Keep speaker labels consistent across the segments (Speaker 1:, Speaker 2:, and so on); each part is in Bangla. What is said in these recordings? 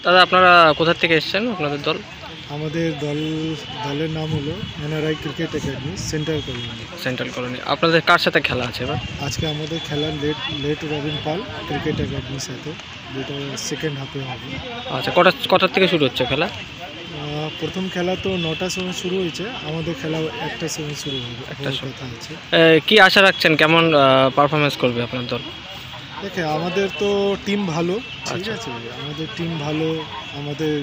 Speaker 1: দাদা আপনারা কোথা থেকে এসেছেন, আপনাদের দল?
Speaker 2: আমাদের দলের নাম হলো NRI cricket academy, central colony.
Speaker 1: আপনাদের কার সাথে খেলা আছে এবার?
Speaker 2: আজকে আমাদের খেলা লেট রবিন পাল ক্রিকেট একাডেমির সাথে, যেটা সেকেন্ড হাফে হবে।
Speaker 1: আচ্ছা, কটার থেকে শুরু হচ্ছে খেলা?
Speaker 2: প্রথম খেলা তো 9টার সময় শুরু হয়েছে, আমাদের খেলা 1টার সময় শুরু হবে। একটা কথা আছে,
Speaker 1: কি আশা রাখছেন, কেমন পারফরমেন্স করবে আপনার দল?
Speaker 2: দেখে আমাদের তো টিম ভালো, ঠিক আছে, আমাদের টিম ভালো, আমাদের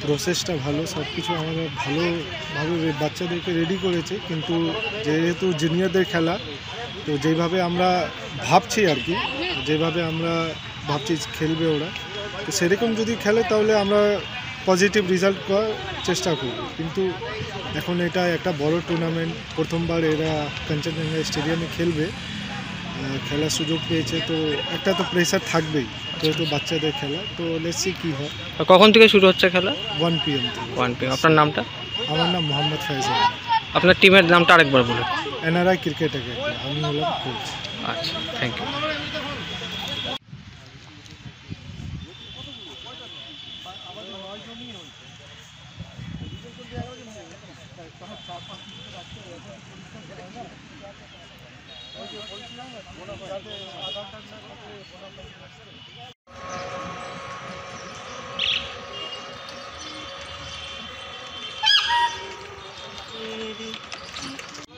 Speaker 2: প্রসেসটা ভালো, সব কিছু আমরা ভালোভাবে বাচ্চাদেরকে রেডি করেছে। কিন্তু যেহেতু জুনিয়রদের খেলা, তো যেভাবে আমরা ভাবছি আর কি, যেভাবে আমরা ভাবছি খেলবে ওরা, তো সেরকম যদি খেলে তাহলে আমরা পজিটিভ রেজাল্ট করার চেষ্টা করব। কিন্তু এখন এটা একটা বড় টুর্নামেন্ট, প্রথমবার এরা কাঞ্চনজঙ্ঘা স্টেডিয়ামে খেলবে, খেলার সুযোগ পেয়েছে, তো একটা তো প্রেশার থাকবেই, যেহেতু বাচ্চাদের খেলা। তো লেটস সি কী হয়।
Speaker 1: কখন থেকে শুরু হচ্ছে খেলা?
Speaker 2: 1 PM থেকে।
Speaker 1: 1 PM। আপনার নামটা?
Speaker 2: আমার নাম মোহাম্মদ ফাইজাল।
Speaker 1: আপনার টিমের নামটা আরেকবার বলুন।
Speaker 2: এনআরআই ক্রিকেট একাডেমি, আমি হলাম কোচ।
Speaker 1: আচ্ছা, থ্যাংক ইউ।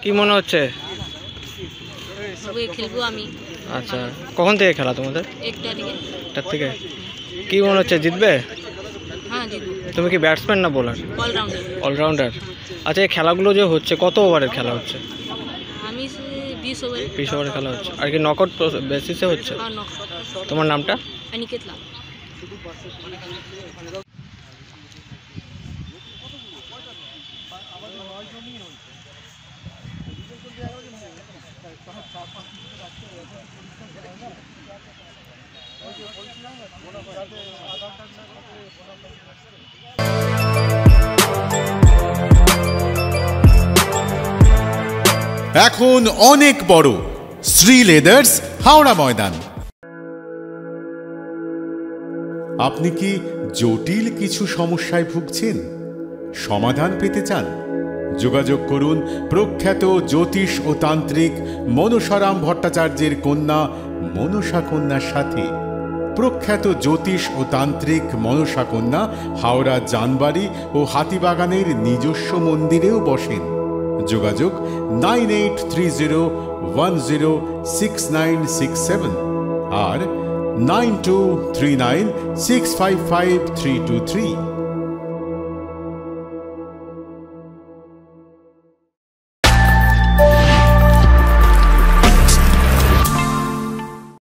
Speaker 1: কি মনে হচ্ছে?
Speaker 3: খেলবো আমি।
Speaker 1: আচ্ছা, কখন থেকে খেলা তোমাদের? 1টা থেকে। কি মনে হচ্ছে, জিতবে?
Speaker 3: হ্যাঁ, জিতবো।
Speaker 1: তুমি কি ব্যাটসম্যান না বোলার? অলরাউন্ডার। আচ্ছা, এই খেলাগুলো যে হচ্ছে, কত ওভারের খেলা হচ্ছে?
Speaker 3: আমি 20 ওভারে।
Speaker 1: 20 ওভারের খেলা হচ্ছে। আর কি নকআউট বেসিসে হচ্ছে? তোমার নামটা?
Speaker 3: অনিকেত লাল।
Speaker 4: এখন অনেক বড় শ্রী লেদার্স, হাওড়া ময়দান। আপনি কি জটিল কিছু সমস্যায় ভুগছেন, সমাধান পেতে চান? যোগাযোগ করুন প্রখ্যাত জ্যোতিষ ও তান্ত্রিক মনসারাম ভট্টাচার্যের কন্যা মনসা কন্যার সাথে। প্রখ্যাত জ্যোতিষ ও তান্ত্রিক মনসা কন্যা হাওড়া জানবাড়ি ও হাতিবাগানের নিজস্ব মন্দিরেও বসেন। যোগাযোগ 9830106967 আর 9239655323।